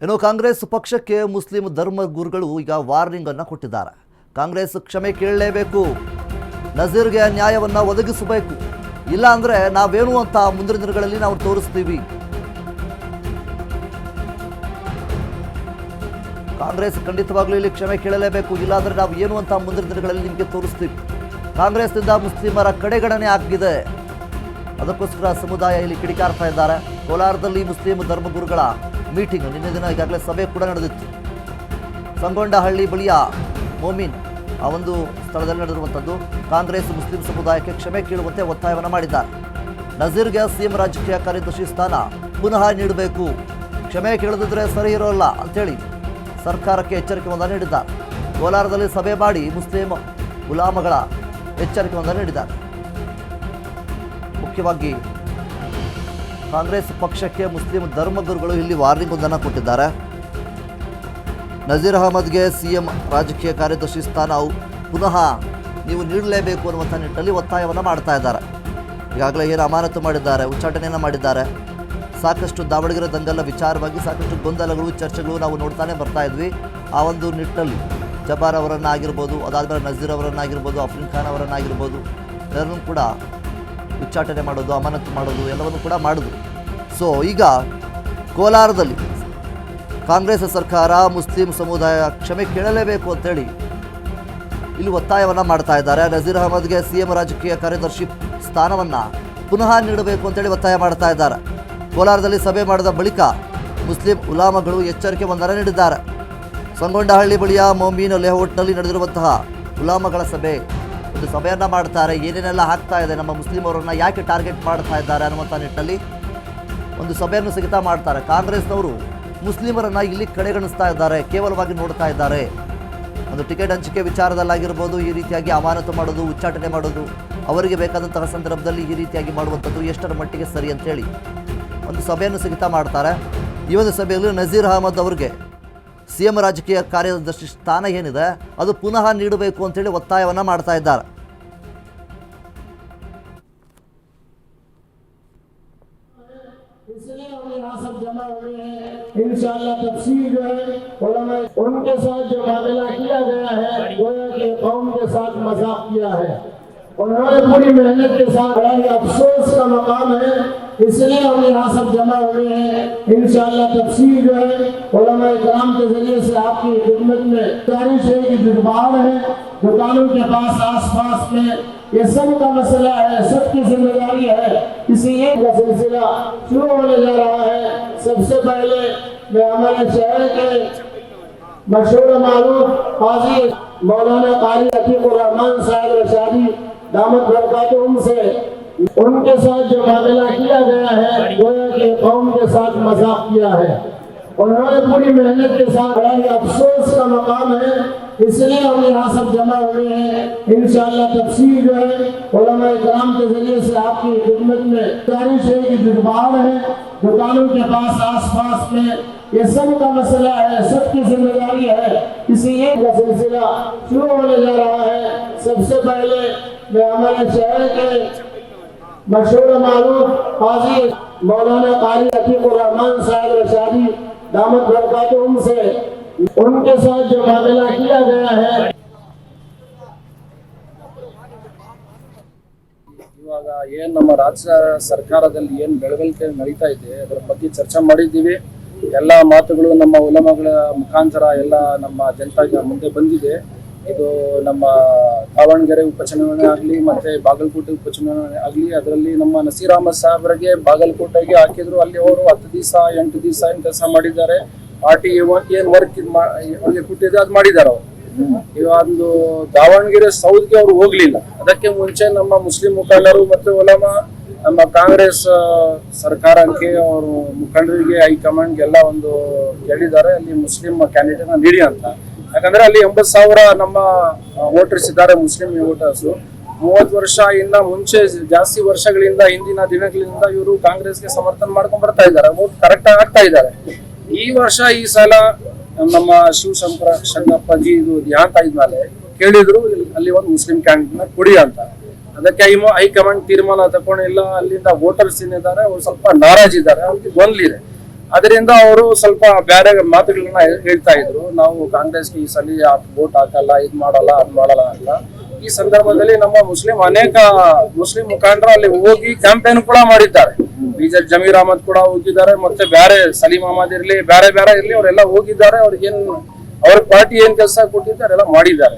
ಇನ್ನು ಕಾಂಗ್ರೆಸ್ ಪಕ್ಷಕ್ಕೆ ಮುಸ್ಲಿಂ ಧರ್ಮಗುರುಗಳು ಈಗ ವಾರ್ನಿಂಗ್ ಅನ್ನು ಕೊಟ್ಟಿದ್ದಾರೆ. ಕಾಂಗ್ರೆಸ್ ಕ್ಷಮೆ ಕೇಳಲೇಬೇಕು, ನಜೀರ್ಗೆ ನ್ಯಾಯವನ್ನು ಒದಗಿಸಬೇಕು, ಇಲ್ಲ ಅಂದ್ರೆ ನಾವೇನು ಅಂತ ಮುಂದಿನ ದಿನಗಳಲ್ಲಿ ನಾವು ತೋರಿಸ್ತೀವಿ. ಕಾಂಗ್ರೆಸ್ ಖಂಡಿತವಾಗ್ಲೂ ಇಲ್ಲಿ ಕ್ಷಮೆ ಕೇಳಲೇಬೇಕು, ಇಲ್ಲಾಂದ್ರೆ ನಾವು ಏನು ಅಂತ ಮುಂದಿನ ದಿನಗಳಲ್ಲಿ ನಿಮಗೆ ತೋರಿಸ್ತೀವಿ. ಕಾಂಗ್ರೆಸ್ನಿಂದ ಮುಸ್ಲಿಮರ ಕಡೆಗಣನೆ ಆಗಿದೆ, ಅದಕ್ಕೋಸ್ಕರ ಸಮುದಾಯ ಇಲ್ಲಿ ಕಿಡಿಕಾರ್ತಾ ಇದ್ದಾರೆ. ಕೋಲಾರದಲ್ಲಿ ಮುಸ್ಲಿಂ ಧರ್ಮಗುರುಗಳ ಮೀಟಿಂಗ್ ನಿನ್ನೆ ದಿನ ಈಗಾಗಲೇ ಸಭೆ ಕೂಡ ನಡೆದಿತ್ತು. ಸಂಗೊಂಡಹಳ್ಳಿ ಬಳಿಯ ಮೋಮಿನ್ ಆ ಒಂದು ಸ್ಥಳದಲ್ಲಿ ನಡೆದಿರುವಂಥದ್ದು. ಕಾಂಗ್ರೆಸ್ ಮುಸ್ಲಿಂ ಸಮುದಾಯಕ್ಕೆ ಕ್ಷಮೆ ಕೇಳುವಂತೆ ಒತ್ತಾಯವನ್ನು ಮಾಡಿದ್ದಾರೆ. ನಜೀರ್ಗೆ ಸಿಎಂ ರಾಜಕೀಯ ಕಾರ್ಯದರ್ಶಿ ಸ್ಥಾನ ಪುನಃ ನೀಡಬೇಕು, ಕ್ಷಮೆ ಕೇಳದಿದ್ರೆ ಸರಿ ಇರೋಲ್ಲ ಅಂತೇಳಿ ಸರ್ಕಾರಕ್ಕೆ ಎಚ್ಚರಿಕೆಯೊಂದನ್ನು ನೀಡಿದ್ದಾರೆ. ಕೋಲಾರದಲ್ಲಿ ಸಭೆ ಮಾಡಿ ಮುಸ್ಲಿಂ ಉಲಾಮಗಳ ಎಚ್ಚರಿಕೆಯೊಂದನ್ನು ನೀಡಿದ್ದಾರೆ. ಮುಖ್ಯವಾಗಿ ಕಾಂಗ್ರೆಸ್ ಪಕ್ಷಕ್ಕೆ ಮುಸ್ಲಿಂ ಧರ್ಮಗುರುಗಳು ಇಲ್ಲಿ ವಾರ್ನಿಂಗ್ ಒಂದನ್ನು ಕೊಟ್ಟಿದ್ದಾರೆ. ನಜೀರ್ ಅಹಮದ್ಗೆ ಸಿಎಂ ರಾಜಕೀಯ ಕಾರ್ಯದರ್ಶಿ ಸ್ಥಾನ ಪುನಃ ನೀವು ನೀಡಲೇಬೇಕು ಅನ್ನುವಂಥ ನಿಟ್ಟಿನಲ್ಲಿ ಒತ್ತಾಯವನ್ನು ಮಾಡ್ತಾ ಇದ್ದಾರೆ. ಈಗಾಗಲೇ ಏನು ಅಮಾನತು ಮಾಡಿದ್ದಾರೆ, ಉಚ್ಚಾಟನೆಯನ್ನು ಮಾಡಿದ್ದಾರೆ. ಸಾಕಷ್ಟು ದಾವಣಗೆರೆ ದಂಗಲ್ಲ ವಿಚಾರವಾಗಿ ಸಾಕಷ್ಟು ಗೊಂದಲಗಳು, ಚರ್ಚೆಗಳು ನಾವು ನೋಡ್ತಾನೆ ಬರ್ತಾ ಇದ್ವಿ. ಆ ಒಂದು ನಿಟ್ಟಿನಲ್ಲಿ ಜಬಾರ್ ಅವರನ್ನಾಗಿರ್ಬೋದು, ಅದಾದಮೇಲೆ ನಜೀರ್ ಅವರನ್ನಾಗಿರ್ಬೋದು, ಅಫ್ರೀನ್ ಖಾನ್ ಅವರನ್ನಾಗಿರ್ಬೋದು, ಎಲ್ಲರನ್ನೂ ಕೂಡ ಉಚ್ಚಾಟನೆ ಮಾಡೋದು, ಅಮಾನತು ಮಾಡೋದು ಎಲ್ಲವನ್ನು ಕೂಡ ಮಾಡಿದ್ರು. ಸೊ ಈಗ ಕೋಲಾರದಲ್ಲಿ ಕಾಂಗ್ರೆಸ್ ಸರ್ಕಾರ ಮುಸ್ಲಿಂ ಸಮುದಾಯ ಕ್ಷಮೆ ಕೇಳಲೇಬೇಕು ಅಂತೇಳಿ ಇಲ್ಲಿ ಒತ್ತಾಯವನ್ನು ಮಾಡ್ತಾ ಇದ್ದಾರೆ. ನಜೀರ್ ಅಹಮದ್ಗೆ ಸಿಎಂ ರಾಜಕೀಯ ಕಾರ್ಯದರ್ಶಿ ಸ್ಥಾನವನ್ನು ಪುನಃ ನೀಡಬೇಕು ಅಂತೇಳಿ ಒತ್ತಾಯ ಮಾಡ್ತಾ ಇದ್ದಾರೆ. ಕೋಲಾರದಲ್ಲಿ ಸಭೆ ಮಾಡಿದ ಬಳಿಕ ಮುಸ್ಲಿಂ ಉಲಾಮಗಳು ಎಚ್ಚರಿಕೆ ಒಂದನ್ನು ನೀಡಿದ್ದಾರೆ. ಸಂಗೊಂಡಹಳ್ಳಿ ಬಳಿಯ ಮೊಮೀನ್ ಲೇಔಟ್ನಲ್ಲಿ ನಡೆದಿರುವಂತಹ ಉಲಾಮಗಳ ಸಭೆ, ಒಂದು ಸಭೆಯನ್ನು ಮಾಡ್ತಾರೆ. ಏನೇನೆಲ್ಲ ಆಗ್ತಾ ಇದೆ, ನಮ್ಮ ಮುಸ್ಲಿಮರನ್ನು ಯಾಕೆ ಟಾರ್ಗೆಟ್ ಮಾಡ್ತಾ ಇದ್ದಾರೆ ಅನ್ನುವಂಥ ನಿಟ್ಟಿನಲ್ಲಿ ಒಂದು ಸಭೆಯನ್ನು ಸಹಿತ ಮಾಡ್ತಾರೆ. ಕಾಂಗ್ರೆಸ್ನವರು ಮುಸ್ಲಿಮರನ್ನು ಇಲ್ಲಿ ಕಡೆಗಣಿಸ್ತಾ ಇದ್ದಾರೆ, ಕೇವಲವಾಗಿ ನೋಡ್ತಾ ಇದ್ದಾರೆ. ಒಂದು ಟಿಕೆಟ್ ಹಂಚಿಕೆ ವಿಚಾರದಲ್ಲಾಗಿರ್ಬೋದು, ಈ ರೀತಿಯಾಗಿ ಅಮಾನತು ಮಾಡೋದು, ಉಚ್ಚಾಟನೆ ಮಾಡೋದು, ಅವರಿಗೆ ಬೇಕಾದಂತಹ ಸಂದರ್ಭದಲ್ಲಿ ಈ ರೀತಿಯಾಗಿ ಮಾಡುವಂಥದ್ದು ಎಷ್ಟರ ಮಟ್ಟಿಗೆ ಸರಿ ಅಂತೇಳಿ ಒಂದು ಸಭೆಯನ್ನು ಸಹಿತ ಮಾಡ್ತಾರೆ. ಈ ಒಂದು ಸಭೆಯಲ್ಲಿ ನಜೀರ್ ಅಹಮದ್ ಅವರಿಗೆ ಸಿಎಂ ರಾಜಕೀಯ ಕಾರ್ಯದರ್ಶಿ ಸ್ಥಾನ ಏನಿದೆ ಅದು ಪುನಃ ನೀಡಬೇಕು ಅಂತೇಳಿ ಒತ್ತಾಯವನ್ನು ಮಾಡ್ತಾ ಇದ್ದಾರೆ. इंशाअल्लाह तफसीर जो है उलमा उनके साथ जो मामला किया गया है गोया कि कौम के साथ मजाक किया है। उन्होंने पूरी मेहनत के साथ बड़ा ही अफसोस का मकाम है, इसलिए हम यहाँ सब जमा हुए हैं। इंशाअल्लाह तफसीर जो है उलमा इकराम के जरिए से आपकी खिदमत में गुजारिश है कि जुड़बाड़ है दुकानों के पास आस पास में ये सब का मसला है, सबकी जिम्मेदारी है। इसीलिए का सिलसिला शुरू होने जा रहा है। सबसे पहले मैं हमारे शहर के मशहूर मारूफ काजी मौलाना कारी अतीकुर रहमान साहब रशादी दामद बरकातुहुम से उनके साथ जो मामला किया गया है गोया कि कौम के साथ मजाक किया है। उन्होंने पूरी मेहनत के साथ बड़ा ही अफसोस का मकाम है, इसलिए हम यहाँ सब जमा हुए हैं। इंशाअल्लाह तफसीर जो है उलमा इकराम के जरिए से आपकी खिदमत में गुजारिश है कि जुड़बाड़ है दुकानों के पास आस पास में ये सब का मसला है, सबकी जिम्मेदारी है। इसीलिए का सिलसिला शुरू होने जा रहा है। सबसे पहले मैं हमारे शहर के मशहूर मारूफ काजी मौलाना कारी अतीकुर रहमान साहब रशादी दामद बरकातुहुम से उनके साथ जो मामला किया गया है ಇವಾಗ ಏನು ನಮ್ಮ ರಾಜ್ಯ ಸರ್ಕಾರದಲ್ಲಿ ಏನು ಬೆಳವಣಿಗೆ ನಡೀತಾ ಇದೆ ಅದರ ಬಗ್ಗೆ ಚರ್ಚೆ ಮಾಡಿದ್ದೀವಿ. ಎಲ್ಲ ಮಾತುಗಳು ನಮ್ಮ ಉಲಮಗಳ ಮುಖಾಂತರ ಎಲ್ಲ ನಮ್ಮ ಜನತೆಗೆ ಮುಂದೆ ಬಂದಿದೆ. ಇದು ನಮ್ಮ ದಾವಣಗೆರೆ ಉಪಚುನಾವಣೆ ಆಗಲಿ ಮತ್ತೆ ಬಾಗಲಕೋಟೆ ಉಪಚುನಾವಣೆ ಆಗಲಿ ಅದರಲ್ಲಿ ನಮ್ಮ ನಸೀರ್ ಅಹಮದ್ ಸಾಹೇಬರಿಗೆ ಬಾಗಲಕೋಟೆಗೆ ಹಾಕಿದ್ರು. ಅಲ್ಲಿ ಅವರು 10 ದಿವಸ 8 ದಿವಸ ಏನು ಕೆಲಸ ಮಾಡಿದ್ದಾರೆ. ಪಾರ್ಟಿ ಏನು ವರ್ಕ್ ಅವ್ರಿಗೆ ಕೊಟ್ಟಿದೆ ಅದು ಮಾಡಿದ್ದಾರೆ ಅವರು. ಇವೊಂದು ದಾವಣಗೆರೆ ಸೌತ್ಗೆ ಅವ್ರು ಹೋಗ್ಲಿಲ್ಲ. ಅದಕ್ಕೆ ಮುಂಚೆ ನಮ್ಮ ಮುಸ್ಲಿಂ ಮುಖಂಡರು ಮತ್ತು ಉಲಮ ನಮ್ಮ ಕಾಂಗ್ರೆಸ್ ಸರ್ಕಾರಕ್ಕೆ ಅವರು ಮುಖಂಡರಿಗೆ ಹೈಕಮಾಂಡ್ಗೆ ಎಲ್ಲ ಒಂದು ಕೇಳಿದ್ದಾರೆ ಅಲ್ಲಿ ಮುಸ್ಲಿಂ ಕ್ಯಾಂಡಿಡೇಟ್ ನೀಡಿ ಅಂತ. ಯಾಕಂದ್ರೆ ಅಲ್ಲಿ 80,000 ನಮ್ಮ ವೋಟರ್ಸ್ ಇದ್ದಾರೆ, ಮುಸ್ಲಿಂ ವೋಟರ್ಸ್. 30 ವರ್ಷ ಇಂದ ಮುಂಚೆ ಜಾಸ್ತಿ ವರ್ಷಗಳಿಂದ ಹಿಂದಿನ ದಿನಗಳಿಂದ ಇವರು ಕಾಂಗ್ರೆಸ್ಗೆ ಸಮರ್ಥನ ಮಾಡ್ಕೊಂಡ್ ಬರ್ತಾ ಇದ್ದಾರೆ, ವೋಟ್ ಕರೆಕ್ಟ್ ಆಗಿ ಆಗ್ತಾ ಇದ್ದಾರೆ. ಈ ವರ್ಷ ಈ ಸಲ ನಮ್ಮ ಶಿವಶಂಕರ ಶರಣಪ್ಪಜಿ ಇದು ಧ್ಯಾನ ಆದ್ಮೇಲೆ ಕೇಳಿದ್ರು ಅಲ್ಲಿ ಒಂದು ಮುಸ್ಲಿಂ ಕ್ಯಾಂಡಿಡೇಟ್ ಕೊಡಿ ಅಂತ. ಅದಕ್ಕೆ ಹೈಕಮಾಂಡ್ ತೀರ್ಮಾನ ತಗೊಂಡಿಲ್ಲ. ಅಲ್ಲಿಂದ ವೋಟರ್ಸ್ ಏನಿದ್ದಾರೆ ಅವ್ರು ಸ್ವಲ್ಪ ನಾರಾಜ್ ಇದ್ದಾರೆ, ಅವ್ರಿಗೆ ಗೊಂದಲಿದೆ. ಅದರಿಂದ ಅವರು ಸ್ವಲ್ಪ ಬೇರೆ ಮಾತುಗಳನ್ನ ಹೇಳ್ತಾ ಇದ್ರು. ನಾವು ಕಾಂಗ್ರೆಸ್ಗೆ ಈ ಸಲ ವೋಟ್ ಹಾಕಲ್ಲ, ಇದ್ ಮಾಡಲ್ಲ, ಅದ್ ಮಾಡಲ್ಲ ಅಂತ. ಈ ಸಂದರ್ಭದಲ್ಲಿ ನಮ್ಮ ಅನೇಕ ಮುಸ್ಲಿಂ ಮುಖಂಡರು ಅಲ್ಲಿ ಹೋಗಿ ಕ್ಯಾಂಪೇನ್ ಕೂಡ ಮಾಡಿದ್ದಾರೆ. ಬಿಜೆಪಿ ಜಮೀರ್ ಅಹಮದ್ ಕೂಡ ಹೋಗಿದ್ದಾರೆ, ಮತ್ತೆ ಬೇರೆ ಸಲೀಂ ಅಹಮದ್ ಇರ್ಲಿ, ಬೇರೆ ಇರ್ಲಿ, ಅವರೆಲ್ಲ ಹೋಗಿದ್ದಾರೆ. ಅವ್ರಿಗೇನು ಅವ್ರ ಪಾರ್ಟಿ ಏನ್ ಕೆಲಸ ಕೊಟ್ಟಿದ್ದಾರೆ ಎಲ್ಲ ಮಾಡಿದ್ದಾರೆ.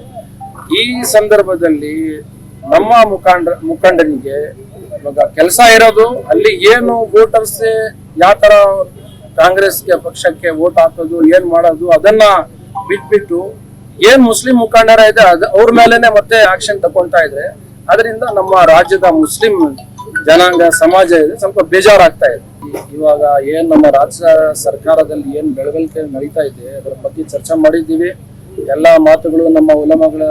ಈ ಸಂದರ್ಭದಲ್ಲಿ ನಮ್ಮ ಮುಖಂಡನಿಗೆ ಇವಾಗ ಕೆಲಸ ಇರೋದು ಅಲ್ಲಿ ಏನು ವೋಟರ್ಸ್ ಯಾವ ತರ ಕಾಂಗ್ರೆಸ್ಗೆ ಪಕ್ಷಕ್ಕೆ ವೋಟ್ ಹಾಕೋದು, ಏನ್ ಮಾಡೋದು, ಅದನ್ನ ಬಿಟ್ಬಿಟ್ಟು ಏನ್ ಮುಸ್ಲಿಂ ಮುಖಂಡರ ಇದೆ ಅವ್ರ ಮೇಲೆನೆ ಮತ್ತೆ ಆಕ್ಷನ್ ತಗೊಂತಾ ಇದ್ರೆ, ಅದರಿಂದ ನಮ್ಮ ರಾಜ್ಯದ ಮುಸ್ಲಿಂ ಜನಾಂಗ ಸಮಾಜ ಇದೆ ಸ್ವಲ್ಪ ಬೇಜಾರಾಗ್ತಾ ಇದೆ. ಇವಾಗ ಏನ್ ನಮ್ಮ ರಾಜ್ಯ ಸರ್ಕಾರದಲ್ಲಿ ಏನ್ ಬೆಳವಣಿಗೆ ನಡೀತಾ ಇದೆ ಅದರ ಬಗ್ಗೆ ಚರ್ಚೆ ಮಾಡಿದ್ದೀವಿ. ಎಲ್ಲಾ ಮಾತುಗಳು ನಮ್ಮ ಉಲಮಾಗಳ